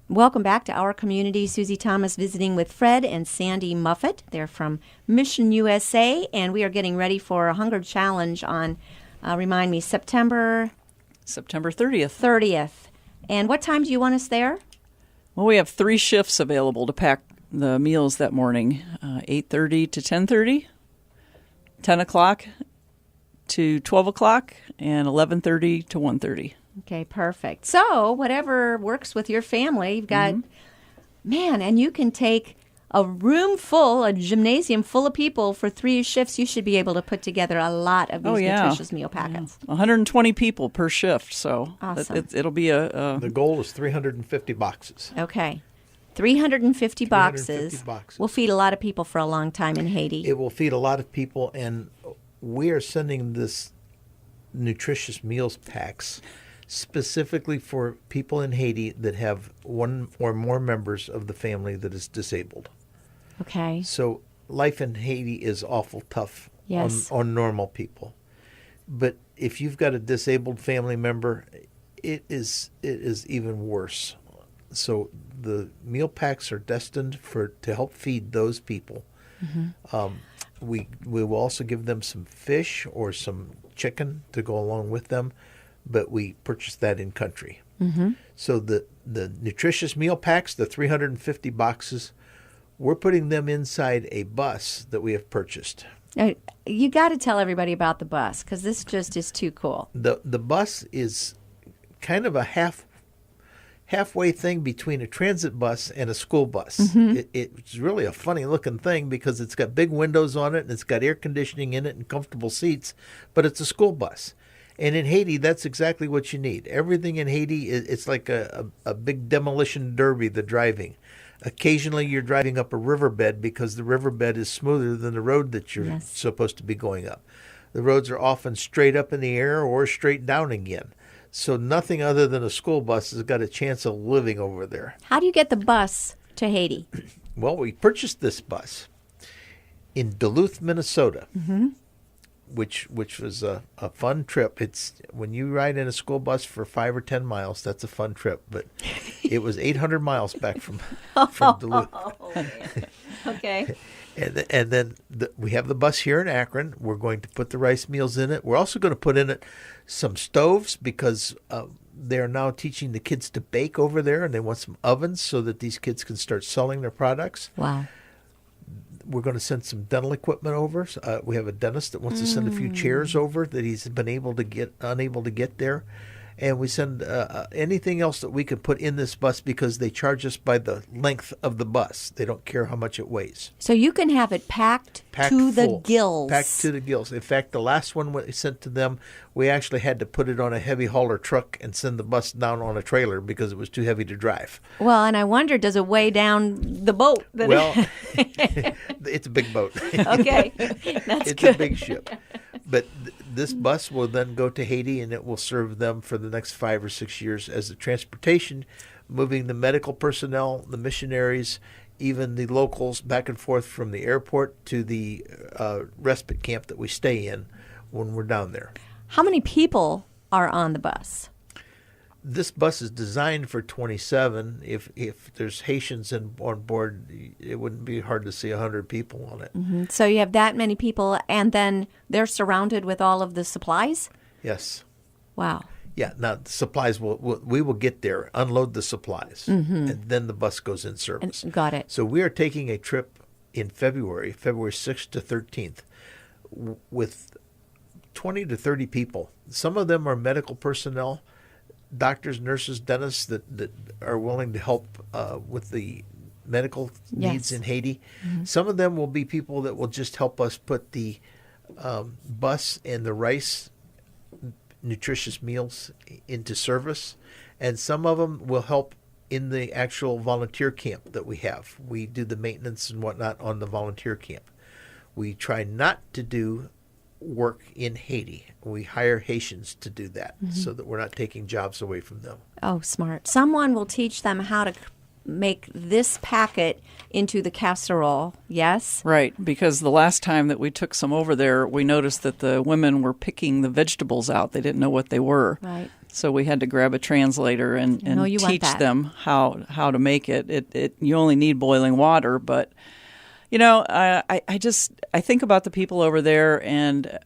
Welcome back to Our Community. Susie Thomas visiting with Fred and Sandy Muffet. They're from Mission USA, and we are getting ready for a hunger challenge on, remind me, September 30th. And what time do you want us there? Well, we have 3 shifts available to pack the meals that morning, 8:30 to 10:30, 10 o'clock to 12 o'clock, and 11:30 to 1:30. Okay, perfect. So whatever works with your family, you've got, man, and you can take a gymnasium full of people for 3 shifts. You should be able to put together a lot of these nutritious meal packets. 120 people per shift, so awesome. It'll be The goal is 350 boxes. Okay. 350 boxes. Will feed a lot of people for a long time in Haiti. It will feed a lot of people, and we are sending this nutritious meals packs specifically for people in Haiti that have one or more members of the family that is disabled. Okay. So life in Haiti is awful tough on normal people. But if you've got a disabled family member, it is even worse. So the meal packs are destined to help feed those people. We will also give them some fish or some chicken to go along with them, but we purchase that in country. So the nutritious meal packs, the 350 boxes, we're putting them inside a bus that we have purchased. You got to tell everybody about the bus, because this just is too cool. The bus is kind of a halfway thing between a transit bus and a school bus. It's really a funny looking thing because it's got big windows on it and it's got air conditioning in it and comfortable seats, but it's a school bus. And in Haiti, that's exactly what you need. Everything in Haiti, it's like a big demolition derby, the driving. Occasionally you're driving up a riverbed because the riverbed is smoother than the road that you're supposed to be going up. The roads are often straight up in the air or straight down again. So nothing other than a school bus has got a chance of living over there. How do you get the bus to Haiti? Well, we purchased this bus in Duluth, Minnesota, which was a fun trip. It's when you ride in a school bus for 5 or 10 miles, that's a fun trip. But it was 800 miles back from Duluth. Okay. And then we have the bus here in Akron. We're going to put the rice meals in it. We're also going to put in it some stoves because they're now teaching the kids to bake over there, and they want some ovens so that these kids can start selling their products. Wow. We're going to send some dental equipment over. We have a dentist that wants to send a few chairs over that he's been unable to get there. And we send anything else that we can put in this bus because they charge us by the length of the bus. They don't care how much it weighs. So you can have it packed to the gills. Packed to the gills. In fact, the last one we sent to them, we actually had to put it on a heavy hauler truck and send the bus down on a trailer because it was too heavy to drive. Well, and I wonder, does it weigh down the boat? Well, it's a big boat. Okay, that's it's good. A big ship. But this bus will then go to Haiti, and it will serve them for the next 5 or 6 years as the transportation, moving the medical personnel, the missionaries, even the locals back and forth from the airport to the respite camp that we stay in when we're down there. How many people are on the bus? This bus is designed for 27. If there's Haitians on board, it wouldn't be hard to see 100 people on it. So you have that many people, and then they're surrounded with all of the supplies? Yes. Wow. Yeah. Now, the supplies, we will get there, unload the supplies, and then the bus goes in service. Got it. So we are taking a trip in February 6th to 13th, with 20 to 30 people. Some of them are medical personnel, doctors, nurses, dentists that are willing to help with the medical needs in Haiti. Some of them will be people that will just help us put the bus and the rice nutritious meals into service. And some of them will help in the actual volunteer camp that we have. We do the maintenance and whatnot on the volunteer camp. We try not to do work in Haiti. We hire Haitians to do that so that we're not taking jobs away from them. Oh, smart. Someone will teach them how to make this packet into the casserole, yes? Right, because the last time that we took some over there, we noticed that the women were picking the vegetables out. They didn't know what they were. Right. so we had to grab a translator and know you want teach that. them how to make it. You only need boiling water, but you know, I think about the people over there, and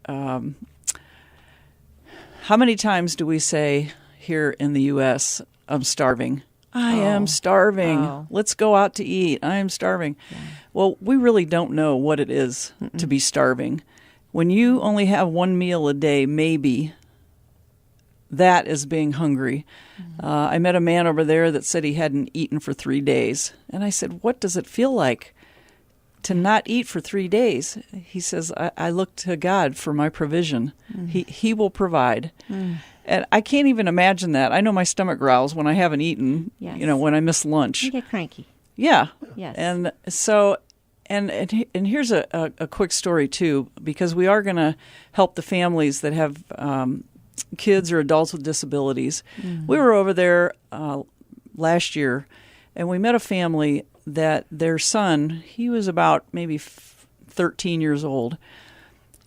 how many times do we say here in the U.S., "I'm starving. I am starving. Oh. Let's go out to eat. I am starving." Yeah. Well, we really don't know what it is to be starving. When you only have one meal a day, maybe that is being hungry. I met a man over there that said he hadn't eaten for 3 days. And I said, "What does it feel like to not eat for 3 days?" He says, I look to God for my provision. He will provide. And I can't even imagine that. I know my stomach growls when I haven't eaten, Yes. you know, when I miss lunch. You get cranky. Yeah. Yes. And so, and here's a quick story, too, because we are going to help the families that have kids or adults with disabilities. We were over there last year, and we met a family that their son, he was about maybe 13 years old,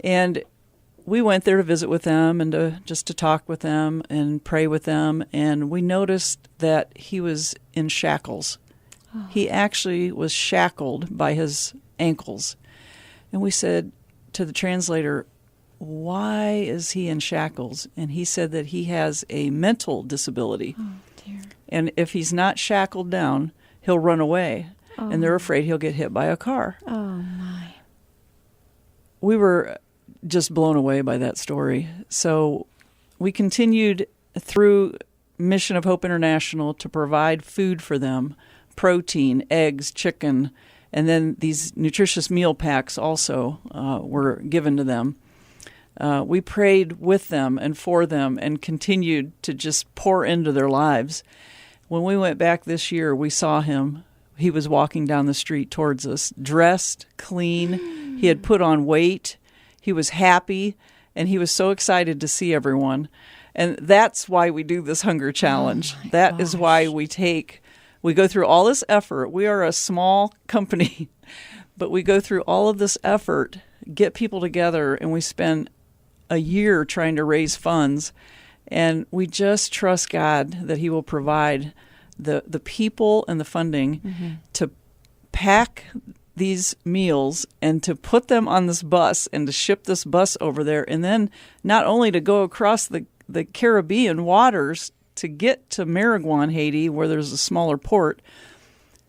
and we went there to visit with them and to talk with them and pray with them, and we noticed that he was in shackles. Oh. He actually was shackled by his ankles. And we said to the translator, "Why is he in shackles?" And he said that he has a mental disability. Oh, dear. And if he's not shackled down, he'll run away. Oh. And they're afraid he'll get hit by a car. Oh, my. We were just blown away by that story. So we continued through Mission of Hope International to provide food for them, protein, eggs, chicken, and then these nutritious meal packs also were given to them. We prayed with them and for them and continued to just pour into their lives. When we went back this year, we saw him. He was walking down the street towards us, dressed, clean. He had put on weight. He was happy, and he was so excited to see everyone. And that's why we do this hunger challenge. That is why we go through all this effort. We are a small company, but we go through all of this effort, get people together, and we spend a year trying to raise funds. And we just trust God that He will provide the people and the funding to pack these meals and to put them on this bus and to ship this bus over there, and then not only to go across the Caribbean waters to get to Mariguan, Haiti, where there's a smaller port,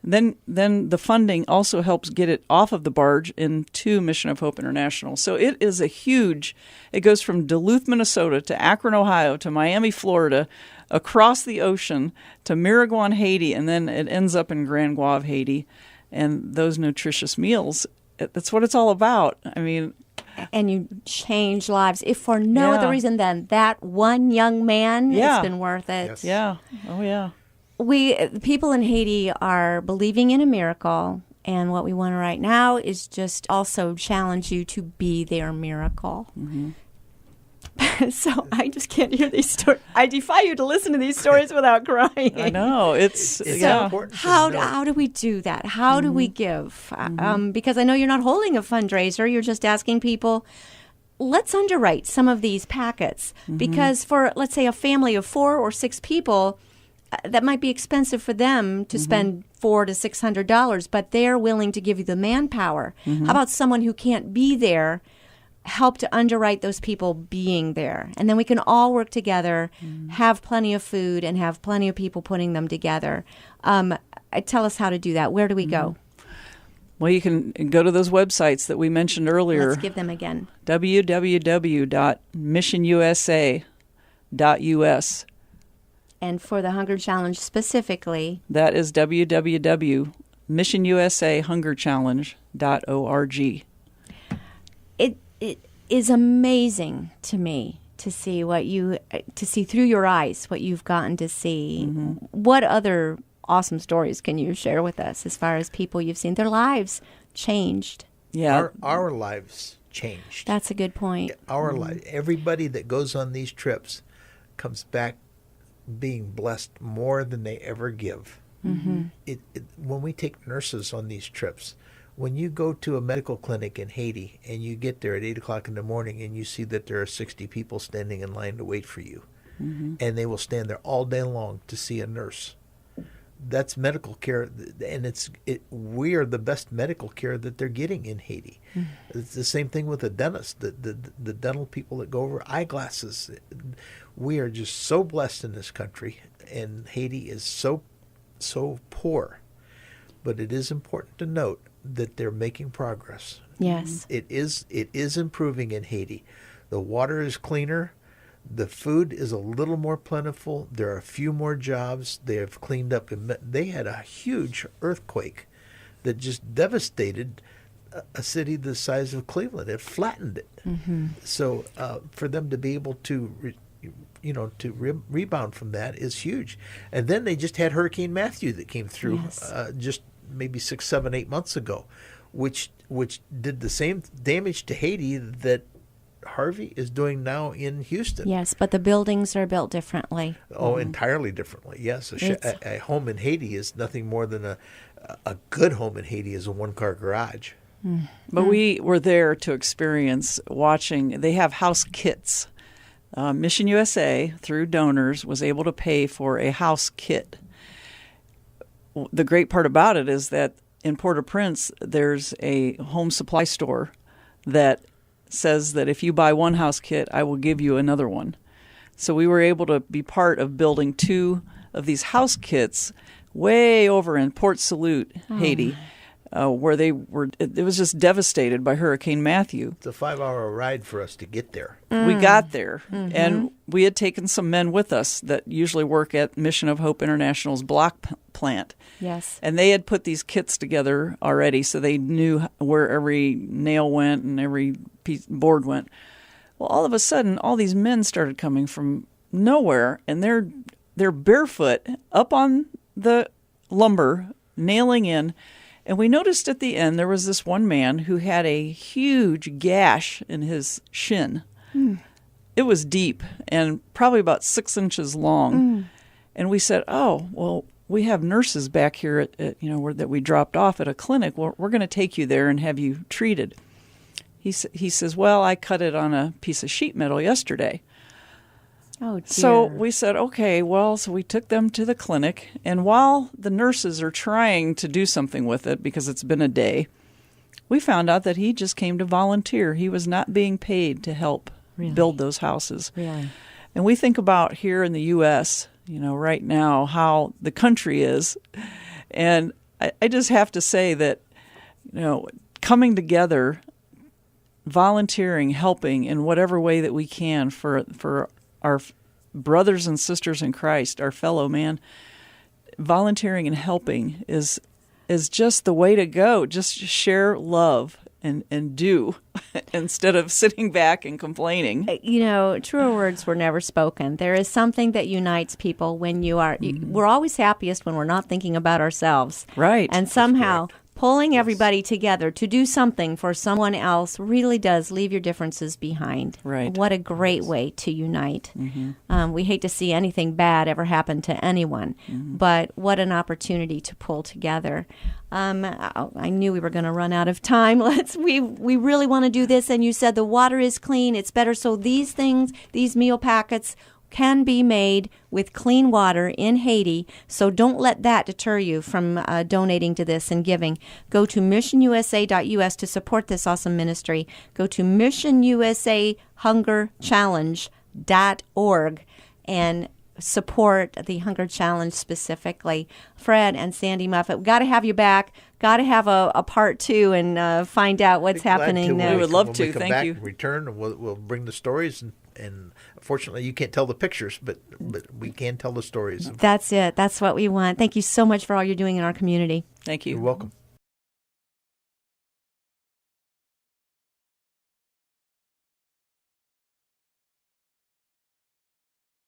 then the funding also helps get it off of the barge into Mission of Hope International. So it is it goes from Duluth, Minnesota to Akron, Ohio to Miami, Florida, across the ocean to Mariguan, Haiti, and then it ends up in Grand Guave, Haiti. And those nutritious meals, that's what it's all about. I mean, and you change lives, if for no other reason than that one young man. It's been worth it. Yes. Yeah. Oh, yeah. The people in Haiti are believing in a miracle, and what we want right now is just also challenge you to be their miracle. So I just can't hear these stories. I defy you to listen to these stories without crying. I know. It's important. How do we do that? How do we give? Because I know you're not holding a fundraiser. You're just asking people, let's underwrite some of these packets. Because for, let's say, a family of 4 or 6 people, that might be expensive for them to spend $400 to $600, but they're willing to give you the manpower. How about someone who can't be there? Help to underwrite those people being there. And then we can all work together, have plenty of food, and have plenty of people putting them together. Tell us how to do that. Where do we go? Well, you can go to those websites that we mentioned earlier. Let's give them again. www.missionusa.us. And for the Hunger Challenge specifically, that is www.missionusa.hungerchallenge.org. It is amazing to me to see through your eyes what you've gotten to see. What other awesome stories can you share with us as far as people you've seen their lives changed? Yeah, our lives changed. That's a good point. Our life. Everybody that goes on these trips comes back being blessed more than they ever give. When we take nurses on these trips, when you go to a medical clinic in Haiti and you get there at 8 o'clock in the morning and you see that there are 60 people standing in line to wait for you, and they will stand there all day long to see a nurse. That's medical care, and we are the best medical care that they're getting in Haiti. It's the same thing with the dentist, the dental people that go over eyeglasses. We are just so blessed in this country, and Haiti is so poor. But it is important to note that they're making progress. Yes. It is improving in Haiti. The water is cleaner. The food is a little more plentiful. There are a few more jobs. They have cleaned up. They had a huge earthquake that just devastated a city the size of Cleveland. It flattened it. So for them to be able to, rebound from that is huge. And then they just had Hurricane Matthew that came through just maybe 6, 7, 8 months ago, which did the same damage to Haiti that Harvey is doing now in Houston. Yes, but the buildings are built differently. Oh, entirely differently. Yes, a home in Haiti is nothing more than a good home in Haiti is a one-car garage. But we were there to experience watching. They have house kits. Mission USA, through donors, was able to pay for a house kit. The great part about it is that in Port-au-Prince, there's a home supply store that says that if you buy one house kit, I will give you another one. So we were able to be part of building 2 of these house kits way over in Port Salut, Haiti, where it was just devastated by Hurricane Matthew. It's a 5-hour ride for us to get there. We got there, and we had taken some men with us that usually work at Mission of Hope International's block plant. Yes. And they had put these kits together already, so they knew where every nail went and every board went. Well, all of a sudden, all these men started coming from nowhere, and they're barefoot up on the lumber, nailing in. And we noticed at the end there was this one man who had a huge gash in his shin. It was deep and probably about 6 inches long. And we said, "Oh, well, we have nurses back here that we dropped off at a clinic. Well, we're going to take you there and have you treated." He says, "Well, I cut it on a piece of sheet metal yesterday." Oh, dear. So we said, okay, well, so we took them to the clinic, and while the nurses are trying to do something with it because it's been a day, we found out that he just came to volunteer. He was not being paid to help build those houses. Really? And we think about here in the U.S., right now, how the country is. And I just have to say that, coming together, volunteering, helping in whatever way that we can for our brothers and sisters in Christ, our fellow man, volunteering and helping is just the way to go. Just share love and do instead of sitting back and complaining. Truer words were never spoken. There is something that unites people when you are, we're always happiest when we're not thinking about ourselves. Right. And somehow pulling everybody together to do something for someone else really does leave your differences behind. Right. What a great way to unite. We hate to see anything bad ever happen to anyone, but what an opportunity to pull together. I knew we were going to run out of time. We really want to do this, and you said the water is clean. It's better. So these meal packets can be made with clean water in Haiti, so don't let that deter you from donating to this and giving. Go to missionusa.us to support this awesome ministry. Go to missionusa.hungerchallenge.org and support the Hunger Challenge specifically. Fred and Sandy Muffet, we've got to have you back. Got to have a part 2 and find out what's happening next. We would love to. When we come Thank back you. And return, and we'll bring the stories. And unfortunately, you can't tell the pictures, but we can tell the stories. That's it. That's what we want. Thank you so much for all you're doing in our community. Thank you. You're welcome.